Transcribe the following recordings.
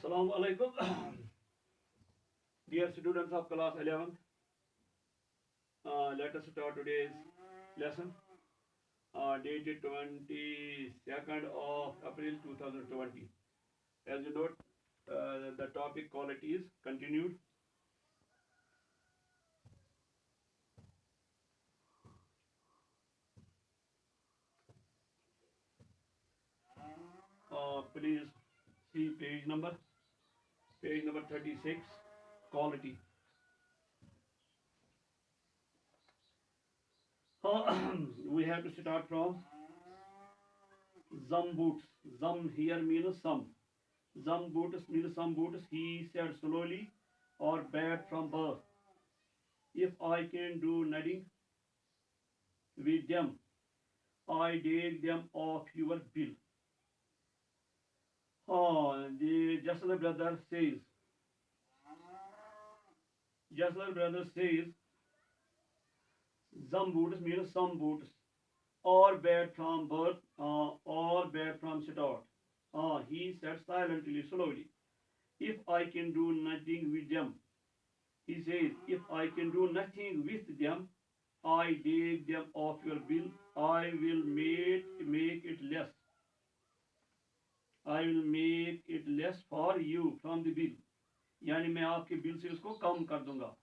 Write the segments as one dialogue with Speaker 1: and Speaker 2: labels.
Speaker 1: Assalamu alaikum. Dear students of class 11th, let us start today's lesson dated 22nd of April 2020. As you note, the topic quality is continued. Please see page number 36, quality. We have to start from Zam boots. Zam here means some. Zam boots means some boots. He said slowly or bad from birth. If I can do nothing with them, I take them off your bill. The Jasal brother says, some boots means some boots, or bad from birth, or bad from start. He said silently, slowly, if I can do nothing with them. He says, if I can do nothing with them, I take them off your bill. I will make it less. I will make it less for you from the bill. यानी मैं आपके bill से उसको कम कर दूंगा.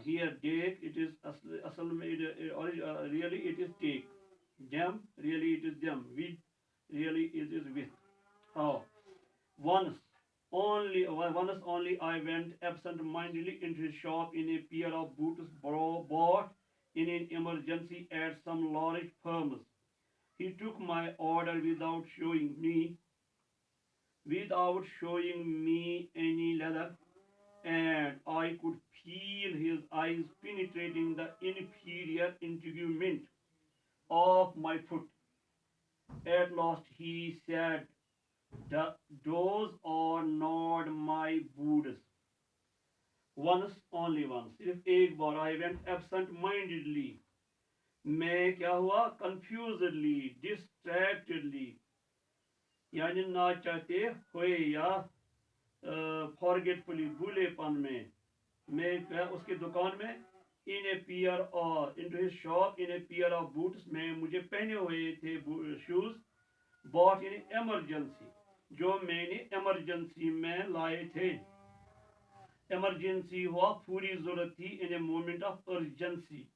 Speaker 1: Here take it is असल में really it is take. Them really it is them. With really it is with. Once only I went absent-mindedly into his shop in a pair of boots bought in an emergency at some large firms. He took my order without showing me any leather, and I could feel his eyes penetrating the inferior integument of my foot. At last he said, those are not my boots. Only once. सिर्फ एक बार. I went absent-mindedly. मैं क्या हुआ? Confusedly, distractedly, यानी ना चाहते हुए या forgetfully, भूलेपन में, मैं गया उसकी दुकान में into his shop in a pair of boots. में मुझे पहने हुए थे shoes bought in emergency, जो मैंने emergency में लाए थे. Emergency हुआ पूरी जरूरत थी, in a moment of urgency,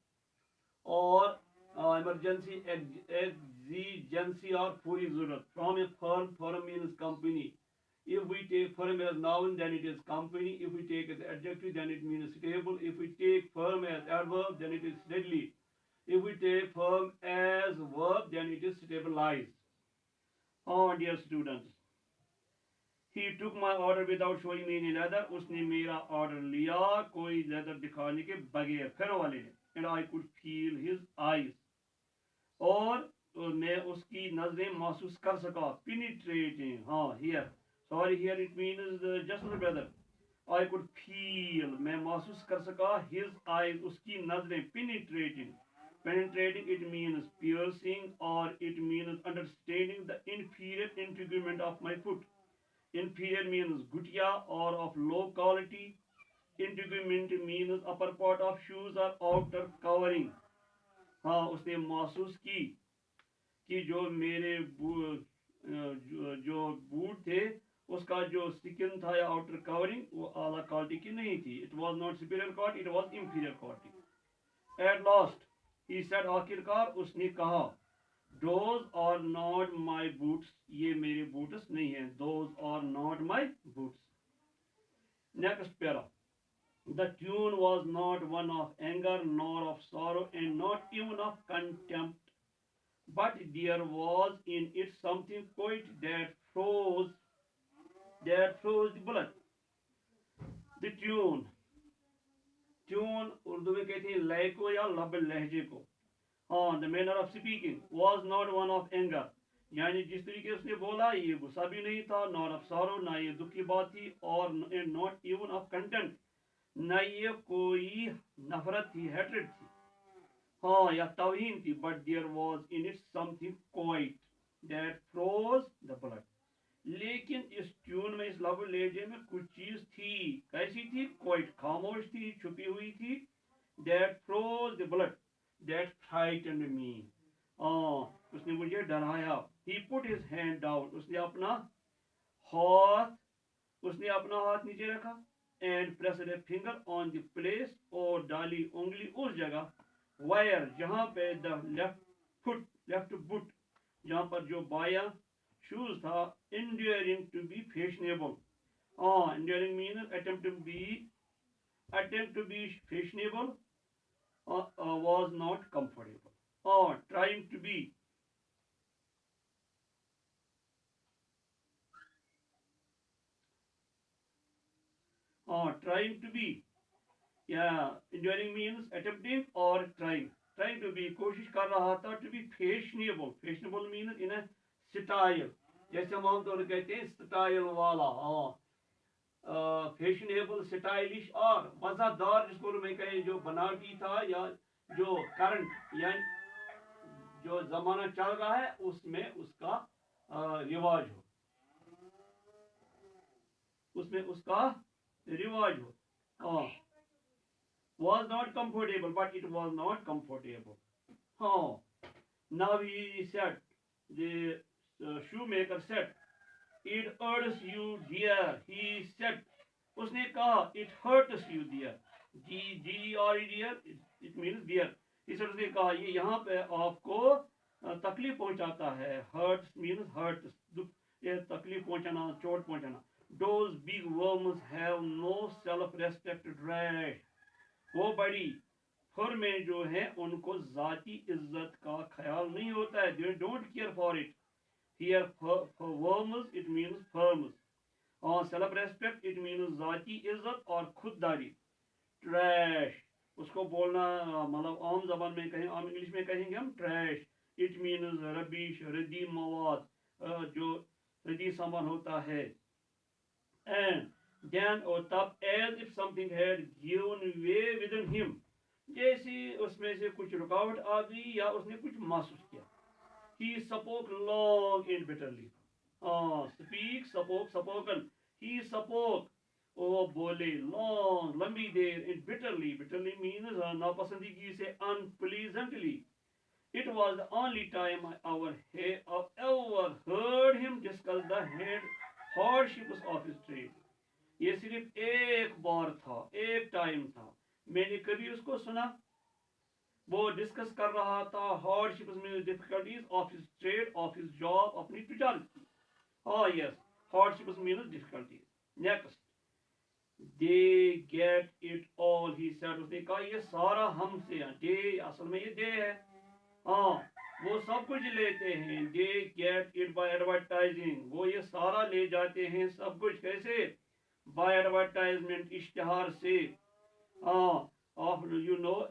Speaker 1: और emergency exigency और पूरी जरूरत. From a firm means company. If we take firm as noun, then it is company. If we take as adjective, then it means stable. If we take firm as adverb, then it is steadily. If we take firm as verb, then it is stabilized. Dear students, he took my order without showing me any leather. उसने मेरा order लिया कोई leather दिखाने के बगैर. फिर वाले ने. And I could feel his eyes. और मैं उसकी नजरें महसूस कर सका. Penetrating. Here. Sorry, here it means just my brother. I could feel. मैं महसूस कर सका his eyes. उसकी नजरें. Penetrating. Penetrating, it means piercing, or it means understanding the inferior integument of my foot. Inferior means gutiya or of low quality. Integument means upper part of shoes or outer covering. उसने महसूस की कि जो मेरे जो boot थे उसका जो स्किन था या आउटर कवरिंग वो आला क्वालिटी की नहीं थी. It was not superior quality, it was inferior quality. At last, he said, आखिरकार उसने कहा, those are not my boots. ये मेरे बूट्स नहीं हैं. Those are not my boots. Next para. The tune was not one of anger, nor of sorrow, and not even of contempt. But there was in it something quite that froze the blood. The tune Urdu में कहते हैं लय को या लब लहजे को. The manner of speaking was not one of anger. यानी जिस तरीके से उसने बोला ये गुस्सा भी नहीं था, nor of sorrow, ना ये दुख की बात थी, और not even of contempt, ना ये कोई नफरत थी, hatred थी, या तौहीन थी. But there was in it something quite that froze the blood. लेकिन इस ट्यून में, इस लफ्ज लहजे में कुछ चीज थी। कैसी थी? क्वाइट, खामोश थी, छुपी हुई थी। That froze the blood, that frightened me, उसने मुझे डराया। He put his hand down, उसने अपना हाथ नीचे रखा। And pressed a finger on the place, और डाली उंगली उस जगह, वायर, जहां पे द लेफ्ट फुट, जहां पर जो बाया शूज था, enduring to be fashionable. Enduring means attempt to be fashionable, was not comfortable. Trying to be, trying to be, yeah, enduring means attempting or trying. Trying to be, कोशिश कर रहा था, to be fashionable. Fashionable means in a style, जैसे हम आमतौर पर कहते हैं स्टाइल वाला, फैशनेबल, स्टाइलिश और मज़ेदार, जिसको मैं कहें जो बनावटी था, या जो करंट, या जो जमाना चल रहा है उसमें उसका रिवाज हो, उसमें उसका रिवाज हो। was not comfortable, but it was not comfortable. Now he said, the shoemaker said, it hurts you dear. He said, उसने कहा, it hurts you dear. dear, it means dear. He said, उसने कहा, ये यहाँ पे आपको तकलीफ पहुंचाता है. Hurts means hurts, ये तकलीफ पहुंचाना, चोट पहुंचाना. Those big worms have no self-respect, trash. वो बड़ी फर्में जो हैं उनको जाती इज्जत का ख्याल नहीं होता है. They don't care for it. Here for worms it means firms. और self respect it means जाती इज्जत और खुददारी. Trash, उसको बोलना मतलब आम जबान में कहें, आम इंग्लिश में कहेंगे हम trash. It means rubbish, रद्दी मवाद, जो रद्दी सामान होता है. And then और तब, as if something had given way within him, जैसे उसमें से कुछ रुकावट आ गई या उसने कुछ महसूस किया. He spoke long and bitterly. Speak, spoken. He spoke, वो बोले, long, लंबी देर, and bitterly. Bitterly means नापसंदगी से, unpleasantly. It was the only time I ever heard him discuss the hardships of his trade. ये सिर्फ एक बार था, एक टाइम था, मैंने कभी उसको सुना वो डिस्कस कर रहा था हार्डशिप्स में, difficulties of his trade, of his job, अपनी तिजारत की. Yes, hardships means difficulties. Next, they get it all, he said, उसने कहा ये सारा हमसे है. दे, असल में ये दे है, वो सब कुछ लेते हैं. They get it by advertising, वो ये सारा ले जाते हैं सब कुछ. कैसे? बाय एडवर्टाइजमेंट, इश्तिहार से. Of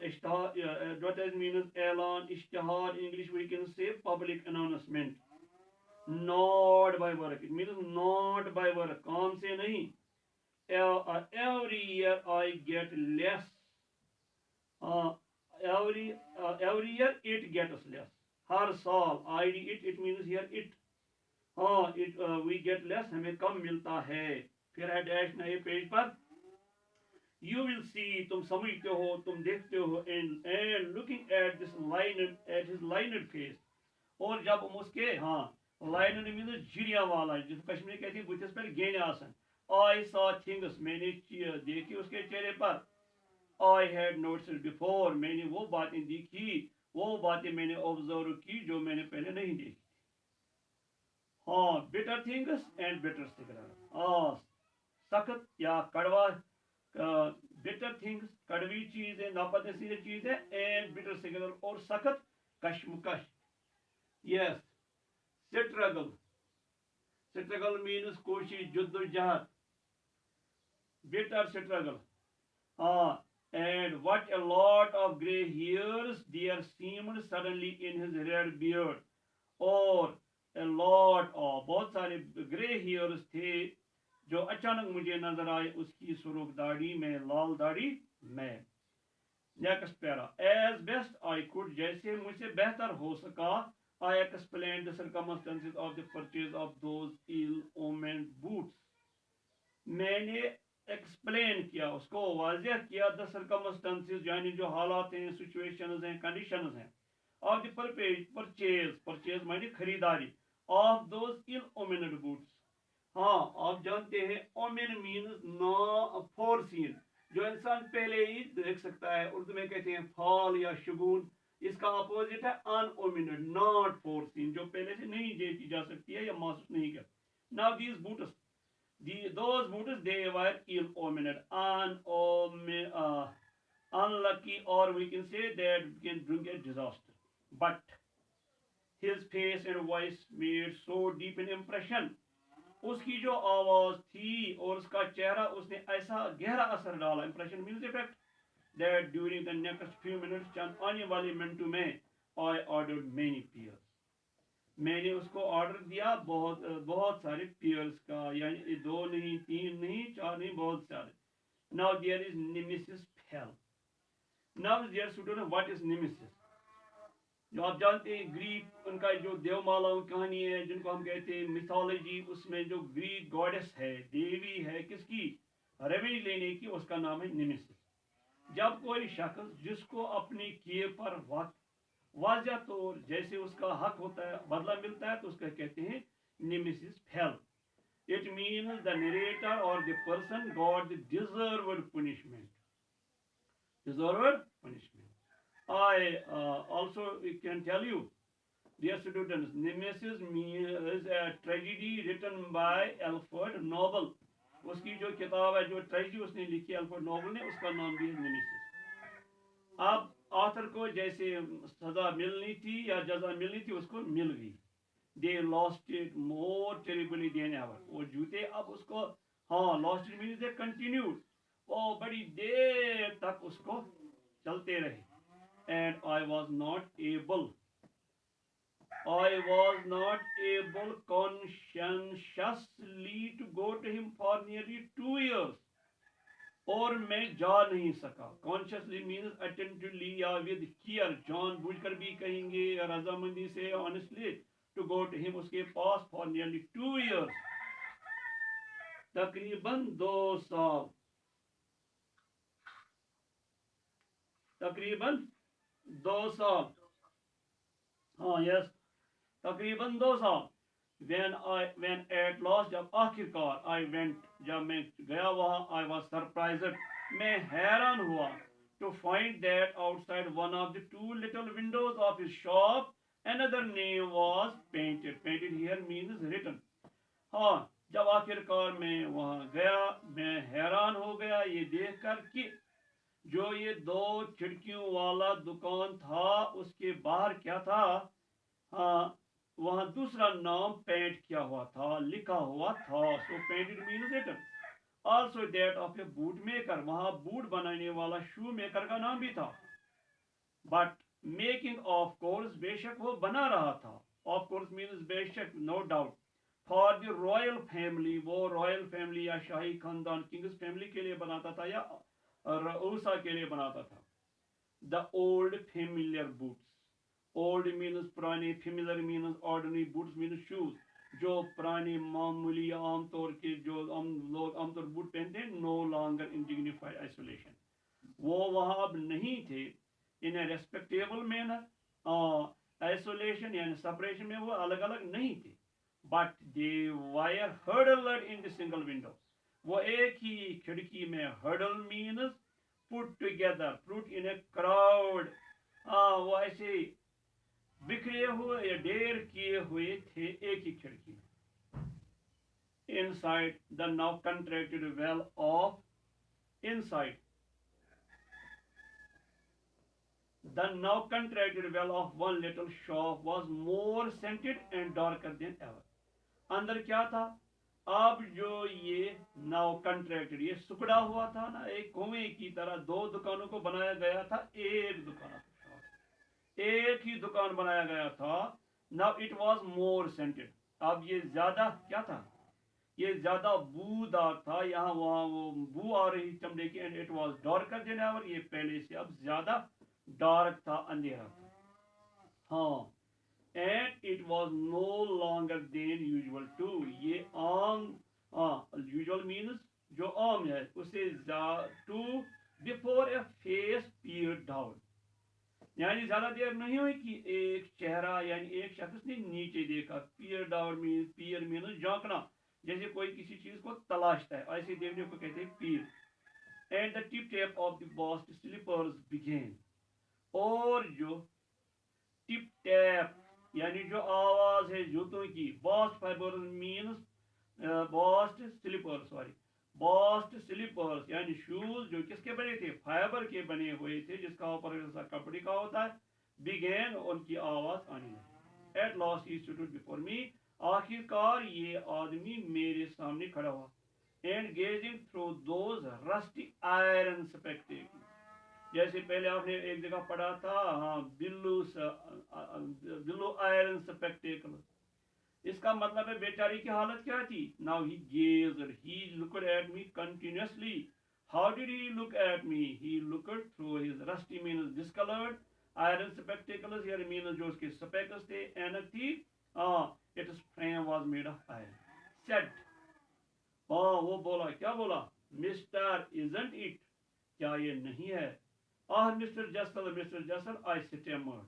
Speaker 1: ishtihar, advertise means elan, ishtihar, English we can say public announcement. Not by work, it means not by work, काम से नहीं. Every year I get less. Every year it gets less. हर साल, it means here it. We get less, हमें कम मिलता है. फिर है dash नए पेज पर. You will see, तुम समझते हो, तुम देखते हो, and looking at this his lined face, और जब हम उसके, lined means झिरिया वाला, जिसको कश्मीरी कहते हैं बुथिस पर गेने आसन. I saw things, मैंने देखी उसके चेहरे पर. I had noticed before, मैंने वो बातें देखी, वो बातें मैंने ऑब्जर्व की जो मैंने पहले नहीं देखी. bitter things and bitter cigarette. सख्त या कड़वा, bitter things, कड़वी चीज है, नापसंदीदा चीज है, and bitter cigarette, और सख्त कश्मकश. Yes, struggle means कोशिश, जद्दोजहद. bitter struggle. And what a lot of gray hairs there seemed suddenly in his red beard. और a lot of, बहुत सारे ग्रे हेयर्स थे जो अचानक मुझे नजर आए उसकी सुर्ख दाढ़ी में, लाल दाढ़ी में. Next para. As best I could, जैसे मुझसे बेहतर हो सका, I explained the circumstances of the purchase of those ill-omened boots. मैंने एक्सप्लेन किया, उसको वाज़ह किया, द सर्कमस्टेंसेस यानी जो हालात हैं, सिचुएशंस हैं, कंडीशंस हैं, ऑफ द परचेज, परचेज माने खरीदारी, ऑफ दोज इल ओमिनेड बूट्स। हाँ, आप जानते हैं ओमिन मीन्स नो फोरसीन, जो इंसान पहले ही देख सकता है, उर्दू में कहते हैं फॉल या शगुन। इसका अपोजिट है अनओमिनेड, नॉट फोरसीन, जो पहले से नहीं देखी जा सकती है या महसूस नहीं किया। Now these boots, those boots, they were ill-omened, unlucky, or we can say that can bring a disaster. But his face and voice made so deep an impression. उसकी जो आवाज थी और उसका चेहरा, उसने ऐसा गहरा असर डाला, impression means effect, that during the next few minutes, चंद आने वाले मिनटों में, I ordered many pears. मैंने उसको ऑर्डर दिया बहुत बहुत सारे पियर्स का, यानी 2 नहीं, 3 नहीं, 4 नहीं, बहुत सारे। Now there is nemesis fell. Now there student, what is nemesis? जो आप जानते हैं ग्रीक, उनका जो देवमालाओं की कहानी है, जिनको हम कहते हैं मिथोलॉजी, उसमें जो ग्रीक गॉडेस है, देवी है, किसकी रेवेन्यू लेने की, उसका नाम है नेमेसिस। जब कोई शख्स जिसको अपने किए पर वक्त वाज़ह तौर जैसे उसका हक होता है, बदला मिलता है, तो उसका कहते हैं nemesis fell. It means the narrator और the person got the deserved punishment, deserved punishment. I also can tell you, dear students, Nemesis is a tragedy written by Alfred Nobel. उसकी जो किताब है, जो ट्रेजेडी उसने लिखी अल्फ्रेड नोबल ने, उसका नाम भी है नेमेसिस। अब ऑथर को जैसे सजा मिलनी थी या जजा मिलनी थी, उसको मिल गई। They lost it more terribly than ever. वो जूते अब उसको, हाँ, lost it means they continued, वो बड़ी देर तक उसको चलते रहे। And I was not able consciously to go to him for nearly 2 years। और मैं जा नहीं सका। कॉन्शियसली मीन्स अटेंटिवली या विद केयर, जानबूझकर भी कहेंगे, या रजामंदी से, honestly, to go to him, उसके पास, फॉर नियरली 2 years, तकरीबन 2 साल, तकरीबन 2 साल, हाँ, यस, तकरीबन 2 साल। when at last, जब आखिरकार, I went, जब मैं गया वहाँ, I was surprised, मैं हैरान हुआ, to find that outside one of the 2 little windows of his shop another name was painted. Painted here means written. हाँ, जब आखिरकार मैं वहाँ गया, मैं हैरान हो गया ये देखकर कि जो ये 2 खिड़कियों वाला दुकान था, उसके बाहर क्या था, हाँ, वहां दूसरा नाम पेंट किया हुआ था, लिखा हुआ था। So painted means written. Also that of a boot maker, वहां बूट बनाने वाला शू मेकर का नाम भी था। बट मेकिंग ऑफ कोर्स, बेशक वो बना रहा था। ऑफ कोर्स मीन्स बेशक, no doubt. For the royal family, वो रॉयल फैमिली या शाही खानदान, किंग्स फैमिली के लिए बनाता था या रऊसा के लिए बनाता था। The old familiar boots, old means पुराने, familiar means ordinary, boots means shoes, जो पुराने मामूली आमतौर के जो हम लोग आमतौर बूट पहनते हैं, no longer in dignified isolation, वो वहाँ अब नहीं थे। In a respectable manner, isolation यानी सेपरेशन में वो अलग अलग नहीं थे। But they were huddled in the single window, वो एक ही खिड़की में, huddle means put together, put in a crowd, वो ऐसे बिखरे हुए या ढेर किए हुए थे एक ही खिड़की में। Inside the now contracted well of, inside the now contracted well of one little shop was more scented and darker then ever. अंदर क्या था, अब जो ये नाउ कंट्रैक्टेड, ये सुखड़ा हुआ था ना, एक कुएं की तरह 2 दुकानों को बनाया गया था, एक दुकान, एक ही दुकान बनाया गया था। Now it was more scented, अब ये ज्यादा क्या था, ये ज्यादा बूदार था, यहाँ वहाँ वो बू आ रही चमड़े की। And it was darker then ever, ये पहले से अब ज्यादा डार्क था, अंधेरा था। हाँ, and it was no longer than usual too. ये आम, usual means जो आम है उसे to before a face peered down, यानी ज्यादा देर नहीं हुई कि एक चेहरा यानी एक शख्स ने नीचे देखा. पियर डाउन मीन, पियर मीन झांकना, जैसे कोई किसी चीज को तलाशता है, ऐसे देखने को कहते हैं peer. And the tip tap of the bast slippers begin, और जो टिप टैप यानी जो आवाज है जूतों की, bast fibre means bast slipper, sorry bast slippers यानी शूज जो किसके बने थे, फाइबर के बने हुए थे, जिसका ऊपर ऐसा कपड़े का होता है. बिगेन, उनकी आवाज आने लगी. At last he stood before me, आखिरकार ये आदमी मेरे सामने खड़ा हुआ. And gazing through those rusty iron spectacles, जैसे पहले आपने एक जगह पढ़ा था, हाँ, बिल्लू आयरन स्पेक्टेकल. इसका मतलब है बेचारी की हालत क्या थी. Now he gazed, he looked at me continuously. How did he look at me, he looked through his rusty means discoloured iron spectacles, यानी मीन्स जो उसके स्पेक्स थे, ऐनक थी. It's frame was made of iron. Said, वो बोला, क्या बोला, मिस्टर इजंट इट, क्या ये नहीं है. मिस्टर जसल आई स्टेमर्ड.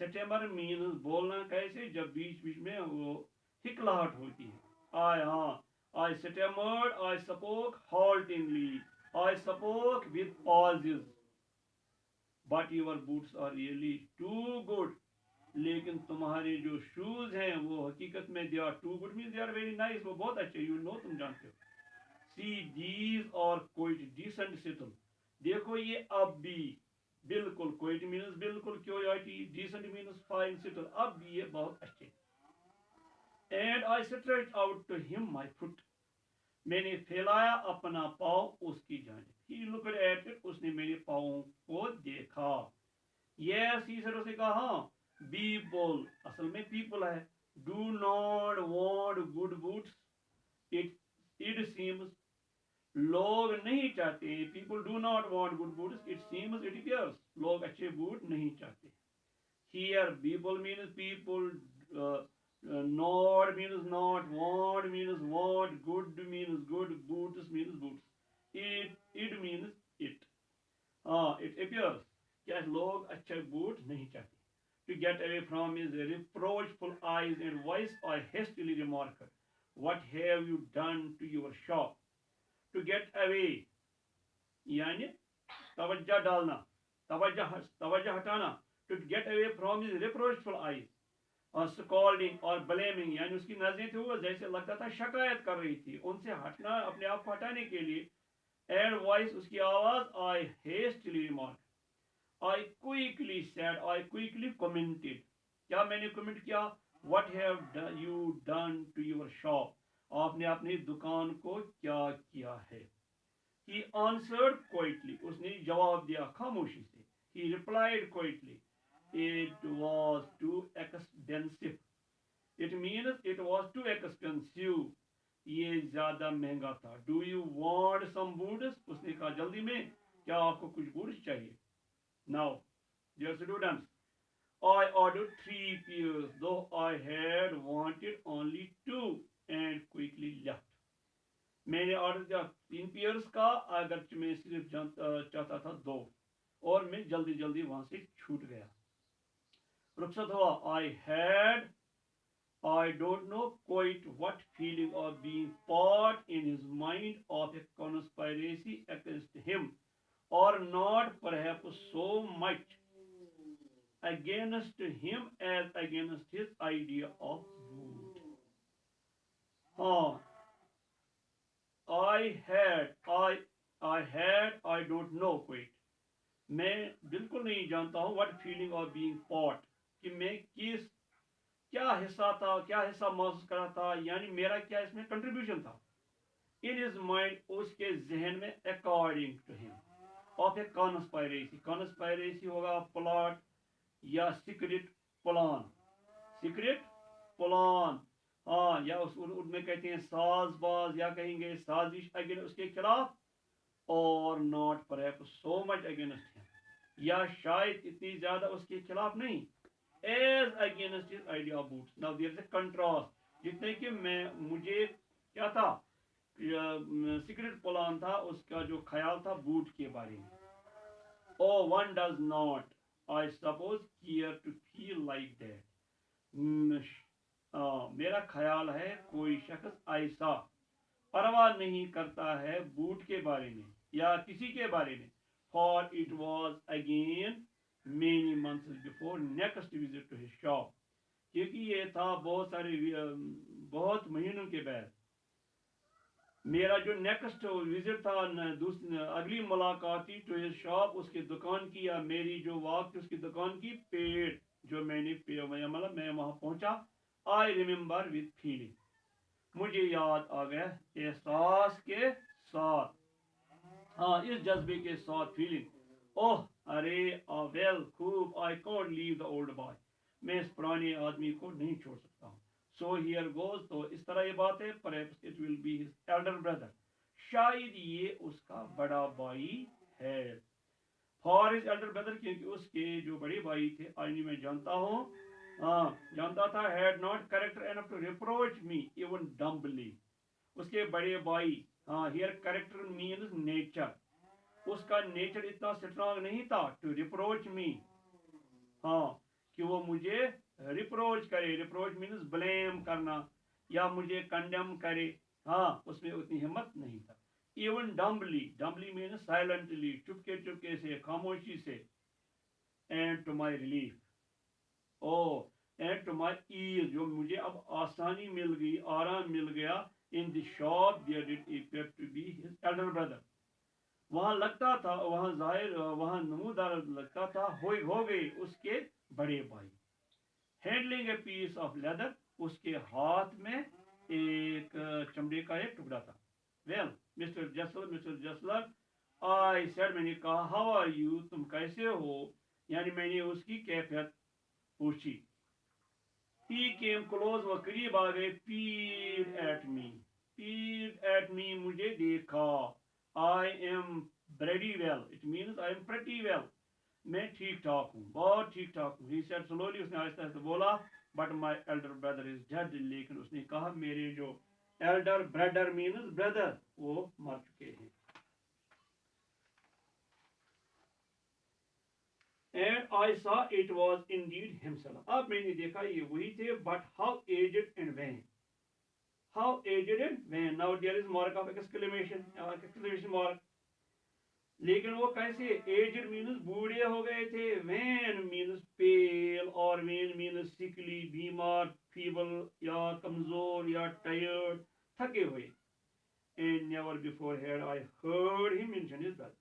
Speaker 1: स्टेमर मीन्स बोलना कैसे, जब बीच बीच में वो हिकलाहट होती है. I stammered, I spoke haltingly, I spoke with pauses. But your boots are really too good, लेकिन तुम्हारे जो शूज हैं वो हकीकत में they are too good means they are very nice, वो बहुत अच्छे, यू नो, तुम जानते हो. See these are quite decent still, देखो ये अब भी बिल्कुल, क्वाइट मीन्स बिल्कुल, क्योरिटी, डिसेंट मीन्स फाइन, सिटल अब भी ये बहुत अच्छे. And I stretch out to him my foot, मैंने फैलाया अपना पाँव उसकी जानिब. ही लुक्ड एट इट, उसने मेरे पाँव को देखा. यस, ही सर, उसे कहा, पीपल, असल में पीपल है. Do not want good boots, it seems, लोग नहीं चाहते, people do not want good boots, it seems, it appears, लोग अच्छे बूट नहीं चाहते. Here people means people, not means not, want means want, good means good, boots means boots, it means it. It appears, क्या लोग अच्छे boot नहीं चाहते. To get away from his reproachful eyes and voice, I hastily remarked, what have you done to your shop? To get away यानी तवज्जो डालना, तवज्जो हटाना. To get away from his reproachful eyes, और scolding और blaming, यानी उसकी नजरें थी वो जैसे लगता था शिकायत कर रही थी, उनसे हटना, अपने आप को हटाने के लिए. And voice, उसकी आवाज, I hastily remarked, I quickly said, I quickly commented, क्या मैंने कमेंट किया, what have you done to your shop, आपने अपनी दुकान को क्या किया है. He answered quietly, उसने जवाब दिया खामोशी से. He replied quietly, it was too expensive, it means it was too expensive, ये ज्यादा महंगा था. Do you want some boots, उसने कहा जल्दी में, क्या आपको कुछ बूट्स चाहिए. Now, dear students, I ordered 3 pairs, though I had wanted only 2, and quickly left. मैंने ऑर्डर किया 3 पेयर्स का, अगरचे मैं सिर्फ चाहता था 2, और मैं जल्दी जल्दी वहां से छूट गया. रुखसत हुआ. I don't know quite what feeling of being part in his mind of a conspiracy against him, or not, perhaps so much against him as against his idea of good. I don't know quite, मैं बिल्कुल नहीं जानता हूँ, what feeling of being part, कि मैं क्या हिस्सा महसूस कर रहा था, यानी मेरा क्या इसमें कंट्रीब्यूशन था. In his mind, उसके जहन में, according to him, of a conspiracy होगा प्लॉट या सीक्रेट प्लान, या उनमें कहते हैं साजबाज, या कहेंगे साजिश अगेंस्ट उसके खिलाफ, और not perhaps so much against him, या शायद इतनी ज्यादा उसके खिलाफ नहीं. as against his idea of boots. Now there is a contrast. जितने कि मुझे क्या था, सीक्रेट प्लान था, उसका जो ख्याल था बूट के बारे में. Oh, one does not, I suppose, care to feel like that. मेरा ख्याल है कोई शख्स ऐसा परवाह नहीं करता है बूट के बारे में या किसी के बारे में. For it was again many months before next visit to his shop. क्योंकि ये था बहुत महीनों के बाद मेरा जो नेक्स्ट विजिट था, अगली मुलाकात थी टू हिज शॉप, उसकी दुकान की, या मेरी जो वॉक थी उसकी दुकान की, पेड जो मतलब मैं वहां पहुंचा. आई रिमेम्बर विद फीलिंग, मुझे याद आ गया एहसास के साथ, हाँ इस जज्बे के साथ, फीलिंग. ओह अरे वेल खूब, I can't leave the old boy, मैं इस पुराने आदमी को नहीं छोड़ सकता हूँ. सो हियर गोज, तो इस तरह ये बात है. Perhaps it will be his elder brother, शायद ये उसका बड़ा भाई है. फॉर हिज एल्डर ब्रदर, क्योंकि उसके जो बड़े भाई थे, आई मैं जानता हूँ, हाँ जानता था, had not character enough to reproach me even dumbly. उसके बड़े भाई, हाँ हियर कैरेक्टर मीन्स नेचर, उसका नेचर इतना स्ट्रांग नहीं था टू रिप्रोच मी, हाँ कि वो मुझे रिप्रोच करे. रिप्रोच मीन्स ब्लेम करना या मुझे कंडेम करे, हाँ उसमें उतनी हिम्मत नहीं था. Even dumbly, dumbly means silently, चुपके चुपके से, खामोशी से. And to my relief, oh and to my ease, जो मुझे अब आसानी मिल गई, आराम मिल गया. In the shop there did appear to be his elder brother, वहां लगता था, वहां जाहिर, वहां नमूदार लगता था, हो गए उसके बड़े भाई. Handling a piece of leather, उसके हाथ में एक चमड़े का एक टुकड़ा था. Well Mister Gessler, I said, मैंने कहा, हाउ आर यू, तुम कैसे हो, यानी मैंने उसकी कैफियत पूछी. ही केम क्लोज, वो करीब आ गए. पीड एट मी, मुझे देखा. I am very well, it means I am pretty well, मैं ठीक ठाक हूँ, बहुत ठीक ठाक हूँ. ही सेड स्लोली, उसने आहिस्ता आहिस्ता बोला, but my elder brother is dead, लेकिन उसने कहा मेरे जो एल्डर ब्रदर मीन्स ब्रदर, वो मर चुके हैं. And I saw it was indeed himself, अब मैंने देखा ये वही थे, but how aged and wan, how aged and wan. Now there is mark of exclamation mark. लेकिन वो कैसे, एजड मीन्स बूढ़े हो गए थे, वैन मीन्स पेल, और वैन मीन्स सिकली, बीमार, फीबल या कमजोर या टायर्ड, थके हुए. And never before had I heard him mention his brother,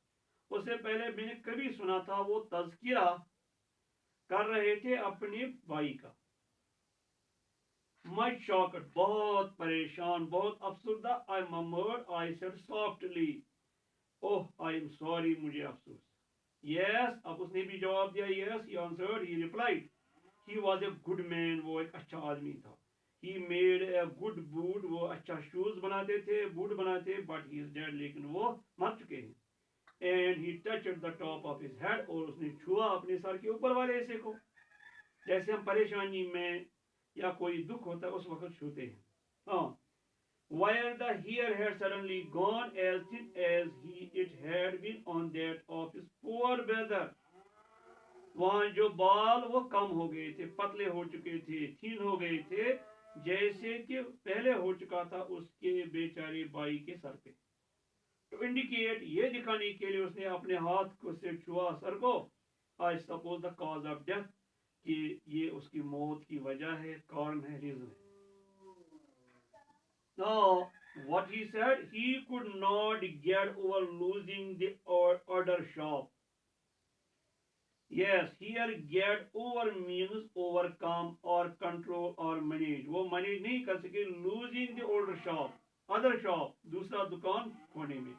Speaker 1: उससे पहले मैंने कभी सुना था वो तज़किरा कर रहे थे अपने भाई का. मच शॉक्ड, बहुत परेशान, बहुत अफसरदा. I murmured, I said softly, oh I am sorry, मुझे अफसोस. यस, अब उसने भी जवाब दिया. Yes, he answered, he replied, he was a good man, वो एक अच्छा आदमी था. He made a good boot, वो अच्छा शूज बनाते थे, बूट बनाते, बट ही इज डेड, लेकिन वो मर चुके हैं. And he touched the top of his head, और उसने छुआ अपने सर के ऊपर वाले हिस्से को, जैसे हम परेशानी में या कोई दुख होता है उस वक्त छूते हैं. हाँ, where the hair had suddenly gone as thin as it had been on that of his poor brother. वहां जो बाल वो कम हो गए थे, पतले हो चुके थे, थीन हो गए थे, जैसे कि पहले हो चुका था उसके बेचारे भाई के सर पे. तो इंडिकेट, ये दिखाने के लिए उसने अपने हाथ को से छुआ सर को. I suppose the cause of death, कि ये उसकी मौत की वजह है, कारण है, रीजन है. Now, what he said, he could not get over losing the other shop. Yes, here get over means overcome or control or manage. वो manage नहीं कर सके. Losing the older shop, other shop, दूसरा दुकान खोने में.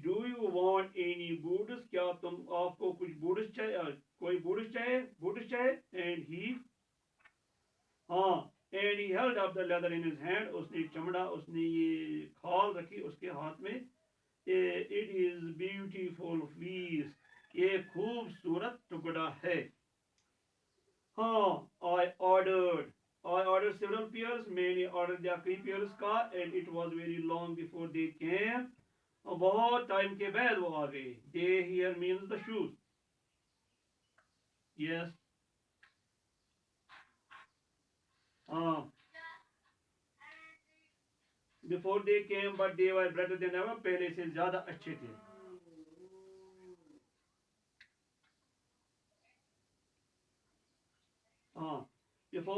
Speaker 1: Do you want any boots? क्या आपको कुछ बूट्स चाहिए, कोई बूट्स चाहिए. And he, हाँ, and he held up the leather in his hand, उसने चमड़ा, उसने ये खाल रखी उसके हाथ में. It is beautiful fleece, ये खूबसूरत टुकड़ा है. I ordered several pairs. Many ordered their कई pairs का, and it was very long before they came. और बहुत टाइम के बाद वो आ गए. They here means the shoes. Yes. हाँ. Before they came, but they were better than ever. पहले से ज़्यादा अच्छे थे. हाँ. Before